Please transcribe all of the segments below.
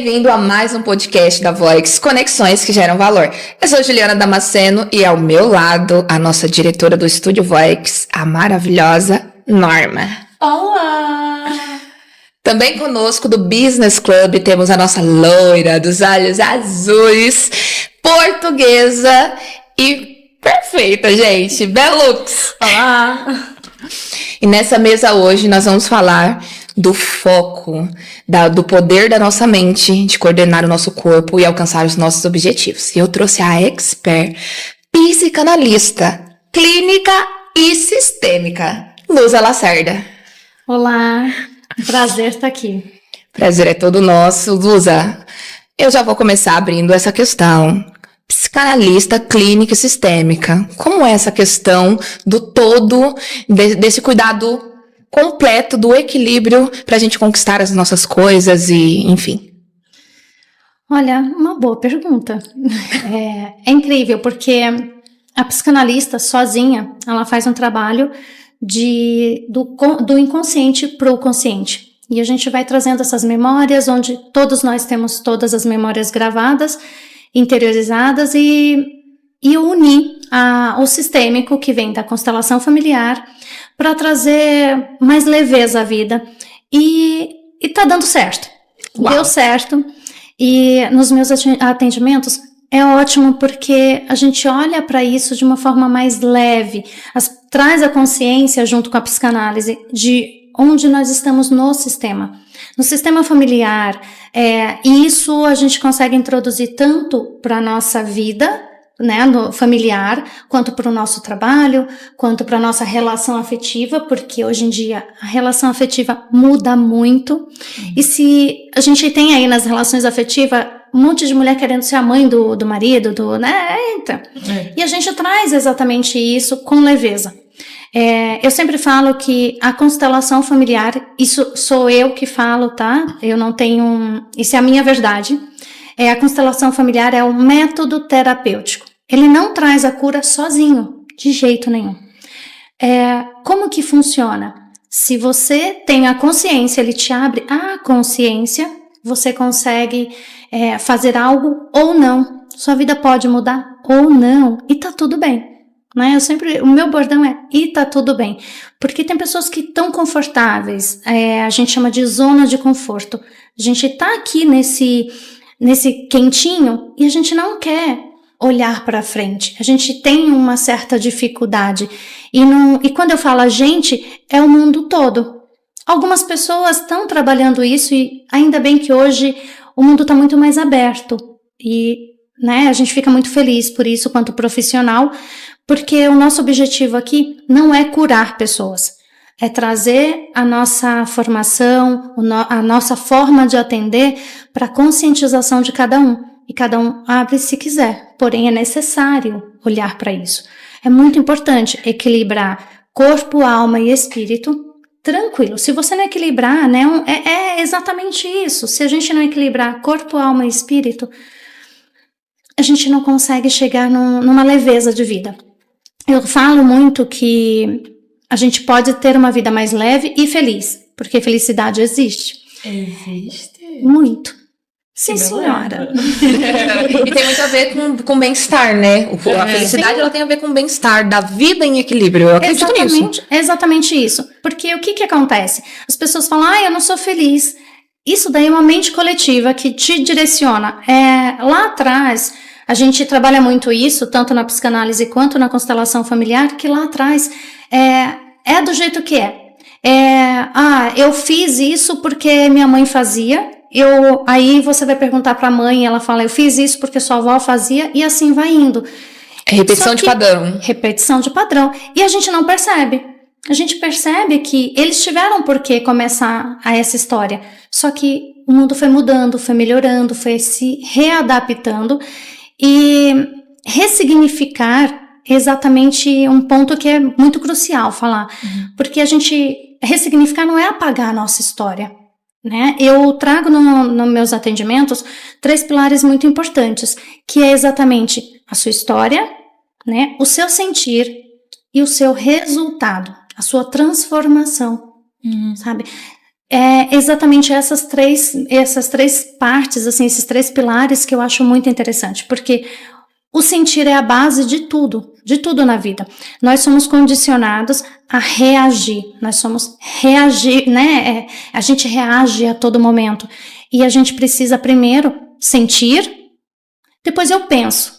bem-vindo a mais um podcast da Voix, Conexões que Geram Valor. Eu sou Juliana Damasceno e ao meu lado, a nossa diretora do Estúdio Voix, a maravilhosa Norma. Olá! Também conosco do Business Club temos a nossa loira dos olhos azuis, portuguesa e perfeita, gente. Belux! Olá! E nessa mesa hoje nós vamos falar do foco, do poder da nossa mente de coordenar o nosso corpo e alcançar os nossos objetivos. E eu trouxe a expert psicanalista, clínica e sistêmica, Luza Lacerda. Olá, prazer estar aqui. Prazer é todo nosso. Luza, eu já vou começar abrindo essa questão. Psicanalista, clínica e sistêmica. Como é essa questão do todo, desse cuidado completo, do equilíbrio para a gente conquistar as nossas coisas e, enfim? Olha, uma boa pergunta. É incrível, porque a psicanalista sozinha, ela faz um trabalho do inconsciente para o consciente. E a gente vai trazendo essas memórias, onde todos nós temos todas as memórias gravadas, interiorizadas e unir o sistêmico que vem da constelação familiar para trazer mais leveza à vida. E tá dando certo. Uau. Deu certo. E nos meus atendimentos é ótimo porque a gente olha para isso de uma forma mais leve, traz a consciência junto com a psicanálise de onde nós estamos no sistema familiar, e isso a gente consegue introduzir tanto para a nossa vida, né, no familiar, quanto para o nosso trabalho, quanto para a nossa relação afetiva, porque hoje em dia a relação afetiva muda muito, e se a gente tem aí nas relações afetivas um monte de mulher querendo ser a mãe do marido, né, e a gente traz exatamente isso com leveza. Eu sempre falo que a constelação familiar, isso sou eu que falo, tá? Eu não tenho... Isso é a minha verdade. A constelação familiar é um método terapêutico. Ele não traz a cura sozinho, de jeito nenhum. Como que funciona? Se você tem a consciência, ele te abre a consciência, você consegue fazer algo ou não. Sua vida pode mudar ou não, e tá tudo bem. Né? O meu bordão e tá tudo bem, porque tem pessoas que estão confortáveis, a gente chama de zona de conforto, a gente tá aqui nesse quentinho e a gente não quer olhar para frente, a gente tem uma certa dificuldade, e quando eu falo a gente, é o mundo todo. Algumas pessoas estão trabalhando isso e ainda bem que hoje o mundo está muito mais aberto e, né, a gente fica muito feliz por isso quanto profissional, porque o nosso objetivo aqui não é curar pessoas, é trazer a nossa formação, a nossa forma de atender para a conscientização de cada um. E cada um abre se quiser, porém é necessário olhar para isso. É muito importante equilibrar corpo, alma e espírito tranquilo. Se você não equilibrar, né, é exatamente isso. Se a gente não equilibrar corpo, alma e espírito, a gente não consegue chegar numa leveza de vida. Eu falo muito que a gente pode ter uma vida mais leve e feliz, porque felicidade existe. Existe? Muito. Sim, senhora. E tem muito a ver com bem-estar, né? A felicidade, ela tem a ver com o bem-estar da vida em equilíbrio. Eu acredito nisso. Exatamente isso. Porque o que acontece? As pessoas falam, eu não sou feliz. Isso daí é uma mente coletiva que te direciona. Lá atrás... A gente trabalha muito isso, tanto na psicanálise quanto na constelação familiar, que lá atrás é do jeito que eu fiz isso porque minha mãe fazia, aí você vai perguntar para a mãe, ela fala, eu fiz isso porque sua avó fazia, e assim vai indo. Repetição de padrão. Repetição de padrão. E a gente não percebe. A gente percebe que eles tiveram por que começar essa história. Só que o mundo foi mudando, foi melhorando, foi se readaptando. E ressignificar exatamente um ponto que é muito crucial falar, porque a gente ressignificar não é apagar a nossa história, né? Eu trago nos meus atendimentos 3 pilares muito importantes, que é exatamente a sua história, né? O seu sentir e o seu resultado, a sua transformação, sabe? É exatamente essas três partes, assim, esses 3 pilares que eu acho muito interessante, porque o sentir é a base de tudo na vida. Nós somos condicionados a reagir, né? A gente reage a todo momento. E a gente precisa primeiro sentir, depois eu penso,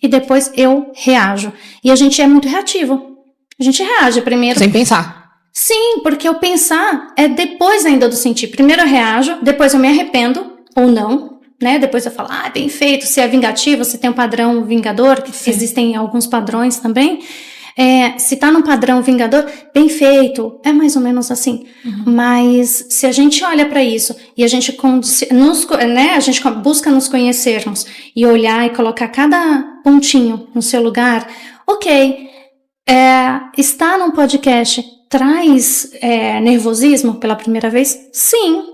e depois eu reajo. E a gente é muito reativo. A gente reage primeiro. Sem pensar. Sim, porque o pensar é depois ainda do sentir. Primeiro eu reajo, depois eu me arrependo, ou não, né? Depois eu falo, bem feito, se é vingativo, se tem um padrão vingador, que existem alguns padrões também. Se tá num padrão vingador, bem feito, é mais ou menos assim. Mas se a gente olha para isso e a gente a gente busca nos conhecermos e olhar e colocar cada pontinho no seu lugar, ok, estar num podcast traz nervosismo pela primeira vez? Sim.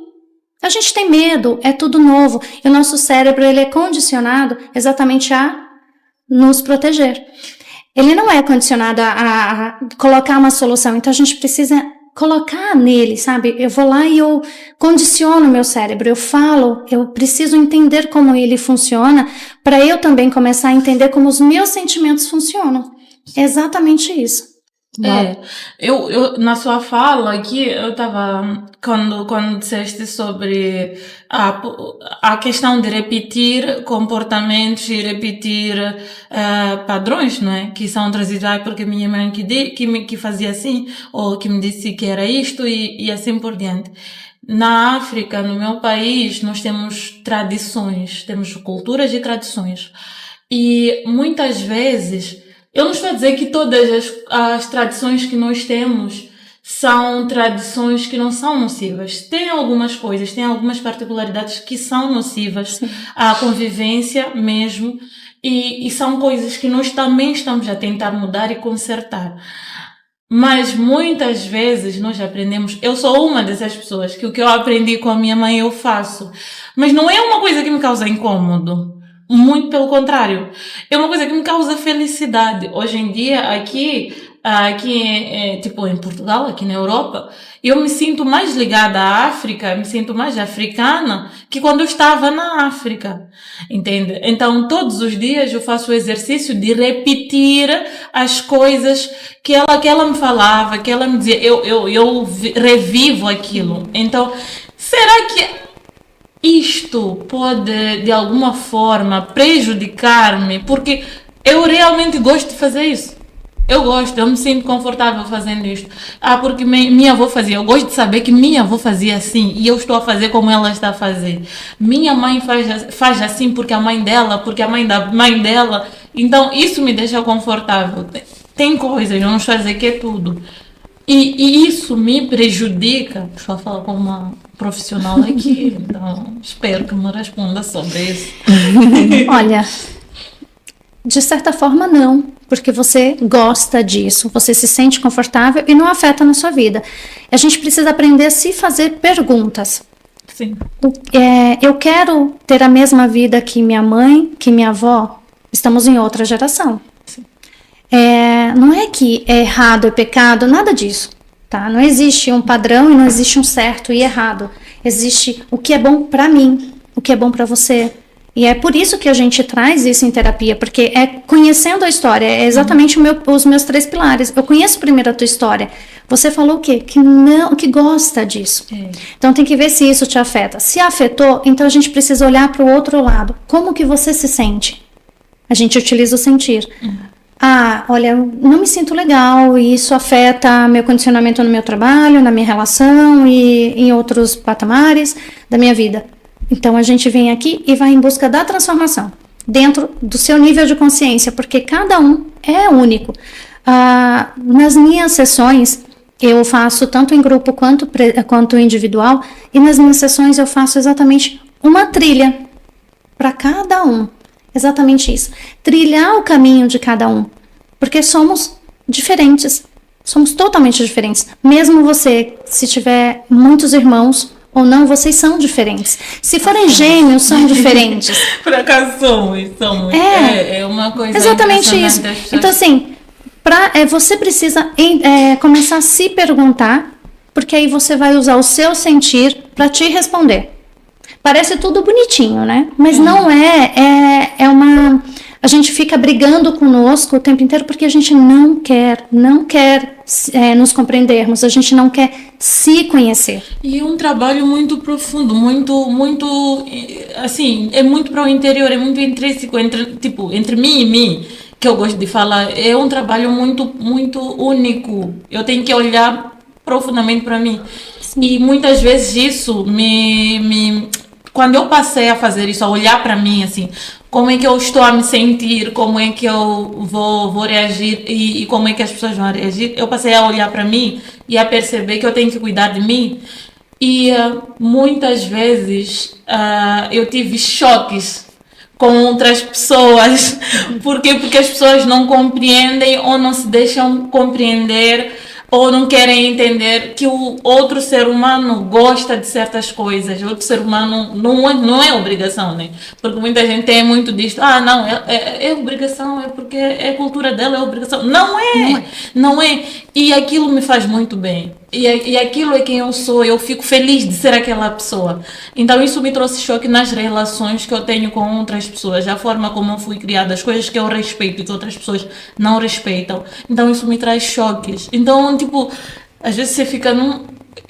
A gente tem medo, é tudo novo. E o nosso cérebro, ele é condicionado exatamente a nos proteger. Ele não é condicionado a colocar uma solução. Então a gente precisa colocar nele, sabe? Eu vou lá e eu condiciono o meu cérebro. Eu falo, eu preciso entender como ele funciona para eu também começar a entender como os meus sentimentos funcionam. É exatamente isso. Eu na sua fala aqui, eu tava, quando disseste sobre a questão de repetir comportamentos e repetir padrões, não é? Que são trazidos, porque minha mãe que fazia assim, ou que me disse que era isto e assim por diante. Na África, no meu país, nós temos tradições, temos culturas e tradições. E muitas vezes, eu não estou a dizer que todas as tradições que nós temos são tradições que não são nocivas. Tem algumas coisas, tem algumas particularidades que são nocivas à convivência mesmo, e são coisas que nós também estamos a tentar mudar e consertar. Mas muitas vezes nós aprendemos, eu sou uma dessas pessoas que o que eu aprendi com a minha mãe eu faço, mas não é uma coisa que me causa incômodo. Muito pelo contrário. É uma coisa que me causa felicidade. Hoje em dia, aqui tipo em Portugal, aqui na Europa, eu me sinto mais ligada à África, me sinto mais africana que quando eu estava na África. Entende? Então, todos os dias eu faço o exercício de repetir as coisas que ela me falava, que ela me dizia. Eu revivo aquilo. Então, será que isto pode, de alguma forma, prejudicar-me? Porque eu realmente gosto de fazer isso. Eu me sinto confortável fazendo isto. Porque minha avó fazia. Eu gosto de saber que minha avó fazia assim e eu estou a fazer como ela está a fazer. Minha mãe faz assim porque a mãe dela, porque a mãe da mãe dela. Então, isso me deixa confortável. Tem coisas, eu não estou a dizer que é tudo. E isso me prejudica. Estou a falar com uma profissional aqui, então espero que me responda sobre isso. Olha, de certa forma não, porque você gosta disso, você se sente confortável e não afeta na sua vida. A gente precisa aprender a se fazer perguntas. Sim. Eu quero ter a mesma vida que minha mãe, que minha avó. Estamos em outra geração. Sim. Não é que é errado, é pecado, nada disso. Tá? Não existe um padrão e não existe um certo e errado. Existe o que é bom para mim, o que é bom para você. E é por isso que a gente traz isso em terapia, porque é conhecendo a história, é exatamente os meus 3 pilares. Eu conheço primeiro a tua história. Você falou o quê? Que gosta disso. Então tem que ver se isso te afeta. Se afetou, então a gente precisa olhar para o outro lado. Como que você se sente? A gente utiliza o sentir. Olha, não me sinto legal e isso afeta meu condicionamento no meu trabalho, na minha relação e em outros patamares da minha vida. Então a gente vem aqui e vai em busca da transformação dentro do seu nível de consciência, porque cada um é único. Nas minhas sessões, eu faço tanto em grupo quanto individual, e nas minhas sessões eu faço exatamente uma trilha para cada um. Exatamente isso. Trilhar o caminho de cada um. Porque somos diferentes. Somos totalmente diferentes. Mesmo você, se tiver muitos irmãos ou não, vocês são diferentes. Se forem gêmeos, são diferentes. Por acaso somos. É uma coisa exatamente isso. Então, assim, você precisa começar a se perguntar porque aí você vai usar o seu sentir para te responder. Parece tudo bonitinho, né? Mas não é. A gente fica brigando conosco o tempo inteiro porque a gente não quer nos compreendermos, a gente não quer se conhecer. E é um trabalho muito profundo, muito, assim, é muito para o interior, é muito intrínseco, entre mim e mim, que eu gosto de falar. É um trabalho muito, muito único. Eu tenho que olhar profundamente para mim. Sim. E muitas vezes isso quando eu passei a fazer isso, a olhar para mim, assim, como é que eu estou a me sentir, como é que eu vou reagir e como é que as pessoas vão reagir, eu passei a olhar para mim e a perceber que eu tenho que cuidar de mim. E muitas vezes eu tive choques com outras pessoas. Por quê? Porque as pessoas não compreendem ou não se deixam compreender ou não querem entender que o outro ser humano gosta de certas coisas. O outro ser humano não é obrigação, né? Porque muita gente tem muito disto. Não, é obrigação, é porque é cultura dela, é obrigação. Não é. E aquilo me faz muito bem. E aquilo é quem eu sou. Eu fico feliz de ser aquela pessoa. Então isso me trouxe choque nas relações que eu tenho com outras pessoas. A forma como eu fui criada, as coisas que eu respeito e que outras pessoas não respeitam. Então isso me traz choques. Então, às vezes você fica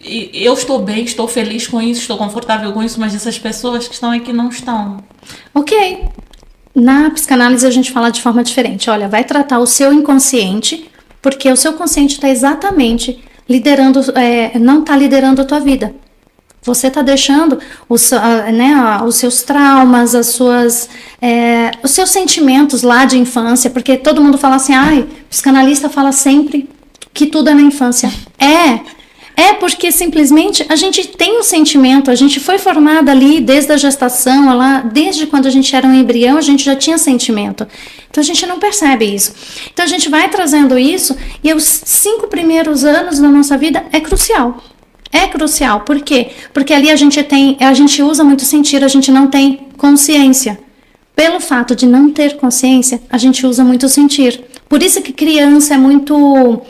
eu estou bem, estou feliz com isso, estou confortável com isso, mas essas pessoas que estão aqui não estão. Ok. Na psicanálise a gente fala de forma diferente. Olha, vai tratar o seu inconsciente, porque o seu consciente está exatamente não está liderando a tua vida. Você está deixando os seus traumas, os seus sentimentos lá de infância, porque todo mundo fala assim, psicanalista fala sempre que tudo é na infância. É porque simplesmente a gente tem um sentimento, a gente foi formada ali desde a gestação, desde quando a gente era um embrião, a gente já tinha sentimento. Então a gente não percebe isso. Então a gente vai trazendo isso e os 5 primeiros anos da nossa vida é crucial. É crucial. Por quê? Porque ali a gente usa muito sentir, a gente não tem consciência. Pelo fato de não ter consciência, a gente usa muito sentir. Por isso que criança é muito...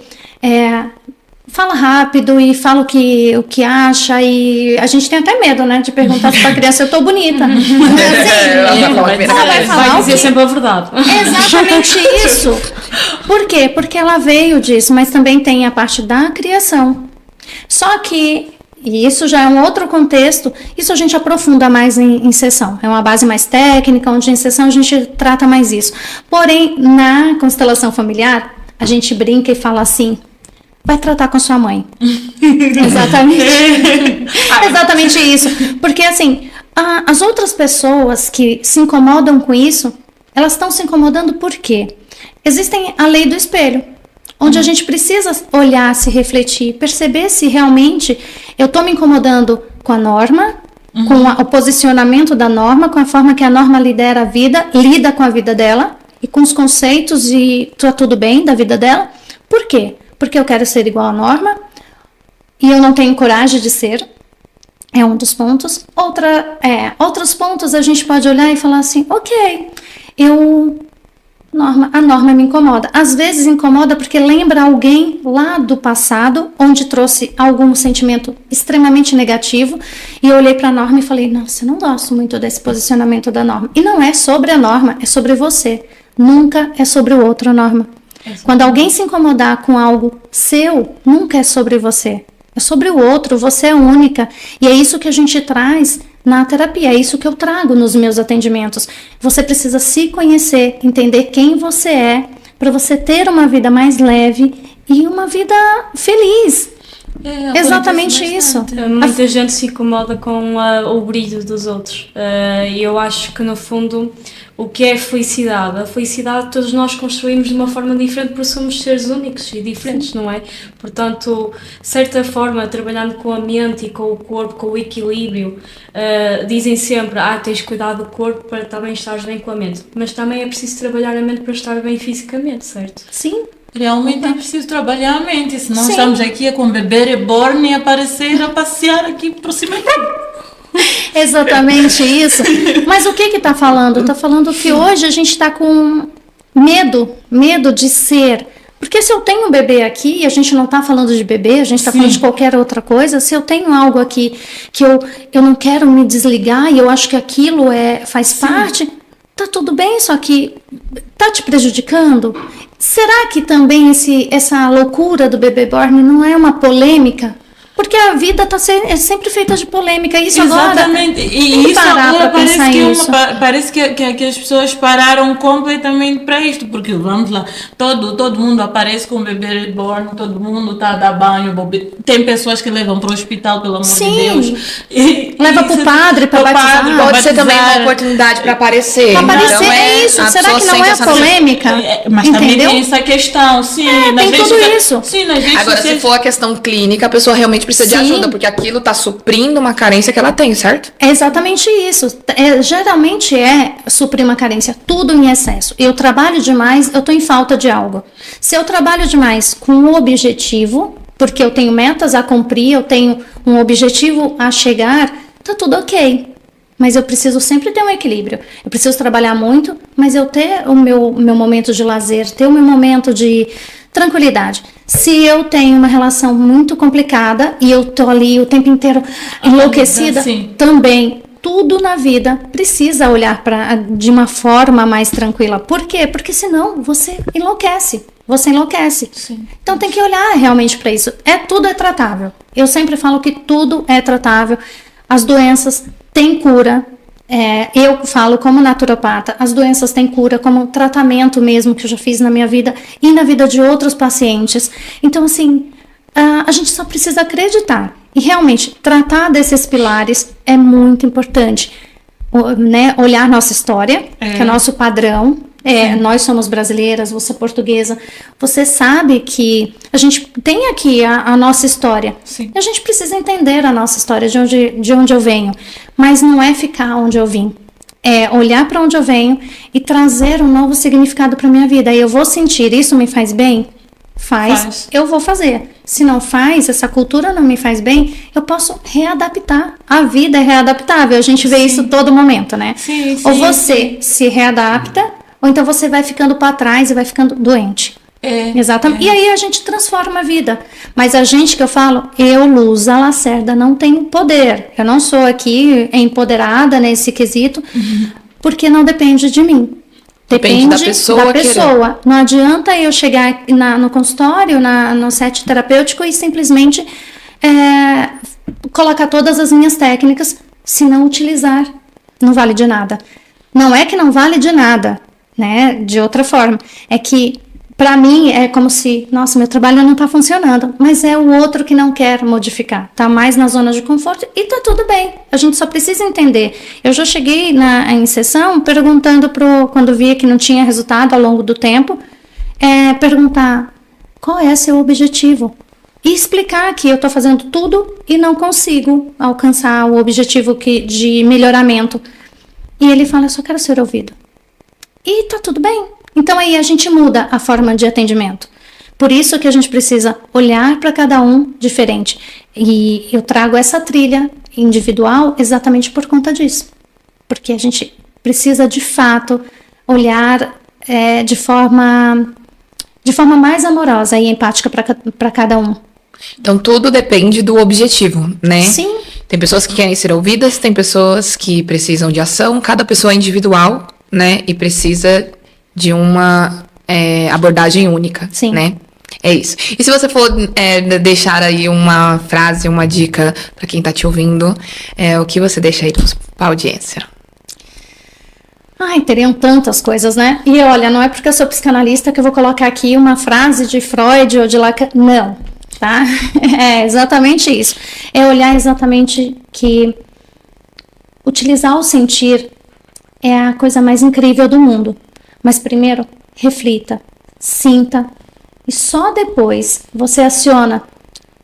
fala rápido e fala o que acha, e a gente tem até medo, né, de perguntar para a criança, eu tô bonita. Ela vai falar, vai dizer sempre a verdade. Exatamente isso. Por quê? Porque ela veio disso, mas também tem a parte da criação. Só que, e isso já é um outro contexto, isso a gente aprofunda mais em sessão. É uma base mais técnica, onde em sessão a gente trata mais isso. Porém, na constelação familiar, a gente brinca e fala assim, vai tratar com sua mãe. Exatamente isso. Porque assim, as outras pessoas que se incomodam com isso, elas estão se incomodando por quê? Existem a lei do espelho, onde a gente precisa olhar, se refletir, perceber se realmente eu estou me incomodando com a norma, com o posicionamento da norma, com a forma que a norma lida com a vida dela, e com os conceitos e tá tudo bem da vida dela. Por quê? Porque eu quero ser igual à norma e eu não tenho coragem de ser. É um dos pontos. Outros pontos a gente pode olhar e falar assim, ok, a norma me incomoda. Às vezes incomoda porque lembra alguém lá do passado, onde trouxe algum sentimento extremamente negativo, e eu olhei para a norma e falei, nossa, eu não gosto muito desse posicionamento da norma. E não é sobre a norma, é sobre você. Nunca é sobre o outro a norma. Quando alguém se incomodar com algo seu, nunca é sobre você. É sobre o outro, você é única. E é isso que a gente traz na terapia, é isso que eu trago nos meus atendimentos. Você precisa se conhecer, entender quem você é, para você ter uma vida mais leve e uma vida feliz. Exatamente isso. Muita gente se incomoda com o brilho dos outros. E eu acho que, no fundo, o que é felicidade? A felicidade todos nós construímos de uma forma diferente, porque somos seres únicos e diferentes, não é? Portanto, de certa forma, trabalhando com a mente e com o corpo, com o equilíbrio, dizem sempre, tens de cuidar do corpo para também estares bem com a mente. Mas também é preciso trabalhar a mente para estar bem fisicamente, certo? Sim. Realmente é preciso trabalhar a mente, senão estamos aqui com bebê reborn e aparecer a passear aqui por cima aqui. Exatamente isso. Mas o que está falando? Está falando que hoje a gente está com medo de ser Porque se eu tenho um bebê aqui, e a gente não está falando de bebê, a gente está falando de qualquer outra coisa, se eu tenho algo aqui que eu não quero me desligar e eu acho que aquilo faz parte, tá tudo bem, só que tá te prejudicando? Será que também essa loucura do bebê born não é uma polêmica? Porque a vida é sempre feita de polêmica. Isso exatamente. Agora, e isso agora parece que as pessoas pararam completamente para isto. Porque, vamos lá, todo mundo aparece com um bebê reborn, todo mundo tá a dar banho, tem pessoas que levam para o hospital, pelo amor de Deus. Leva para o padre para batizar. Pode ser também uma oportunidade para aparecer. Para aparecer, então, é isso. Será que não é polêmica? Mas também tem essa questão, sim. Tem tudo isso. Sim, agora, se for a questão clínica, a pessoa realmente precisa de ajuda, porque aquilo está suprindo uma carência que ela tem, certo? É exatamente isso. Geralmente suprir uma carência, tudo em excesso. Eu trabalho demais, eu estou em falta de algo. Se eu trabalho demais com um objetivo, porque eu tenho metas a cumprir, eu tenho um objetivo a chegar, tá tudo ok. Mas eu preciso sempre ter um equilíbrio. Eu preciso trabalhar muito, mas eu ter o meu momento de lazer, ter o meu momento de tranquilidade. Se eu tenho uma relação muito complicada e eu tô ali o tempo inteiro enlouquecida, também tudo na vida precisa olhar de uma forma mais tranquila. Por quê? Porque senão você enlouquece. Sim. Então tem que olhar realmente para isso. Tudo é tratável. Eu sempre falo que tudo é tratável. As doenças têm cura. Eu falo como naturopata, as doenças têm cura, como tratamento mesmo que eu já fiz na minha vida e na vida de outros pacientes. Então, assim, a gente só precisa acreditar. E realmente, tratar desses pilares é muito importante. Né? Olhar nossa história, que é nosso padrão. Nós somos brasileiras, você é portuguesa. Você sabe que a gente tem aqui a nossa história. Sim. E a gente precisa entender a nossa história, de onde eu venho. Mas não é ficar onde eu vim. É olhar para onde eu venho e trazer um novo significado para minha vida. E eu vou sentir, isso me faz bem? Faz. Eu vou fazer. Se não faz, essa cultura não me faz bem, eu posso readaptar. A vida é readaptável. A gente vê isso todo momento, né? Sim, ou você se readapta, ou então você vai ficando para trás e vai ficando doente. Exatamente. E aí a gente transforma a vida. Mas a gente que eu falo, eu, Luza Lacerda, não tenho poder. Eu não sou aqui empoderada nesse quesito, porque não depende de mim. Depende da pessoa. Não adianta eu chegar no consultório, no set terapêutico e simplesmente colocar todas as minhas técnicas se não utilizar. Não vale de nada. Não é que não vale de nada, né? De outra forma. É que, para mim, é como se, nossa, meu trabalho não está funcionando, mas é o outro que não quer modificar, está mais na zona de conforto e está tudo bem, a gente só precisa entender. Eu já cheguei em sessão perguntando quando via que não tinha resultado ao longo do tempo, perguntar qual é seu objetivo e explicar que eu estou fazendo tudo e não consigo alcançar o objetivo de melhoramento. E ele fala, eu só quero ser ouvido. E está tudo bem. Então aí a gente muda a forma de atendimento. Por isso que a gente precisa olhar para cada um diferente. E eu trago essa trilha individual exatamente por conta disso. Porque a gente precisa de fato olhar de forma mais amorosa e empática para cada um. Então tudo depende do objetivo, né? Sim. Tem pessoas que querem ser ouvidas, tem pessoas que precisam de ação, cada pessoa é individual, né? E precisa de uma abordagem única, Sim. Né? É isso. E se você for deixar aí uma frase, uma dica para quem tá te ouvindo, o que você deixa aí pra audiência? Ai, teriam tantas coisas, né? E olha, não é porque eu sou psicanalista que eu vou colocar aqui uma frase de Freud ou de Lacan. Não, tá? É exatamente isso. É olhar exatamente que utilizar o sentir é a coisa mais incrível do mundo. Mas primeiro, reflita, sinta e só depois você aciona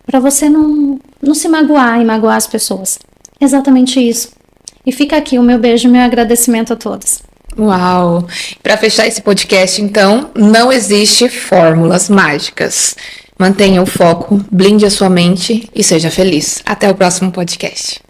para você não se magoar e magoar as pessoas. Exatamente isso. E fica aqui o meu beijo e meu agradecimento a todos. Uau! Para fechar esse podcast, então, não existe fórmulas mágicas. Mantenha o foco, blinde a sua mente e seja feliz. Até o próximo podcast.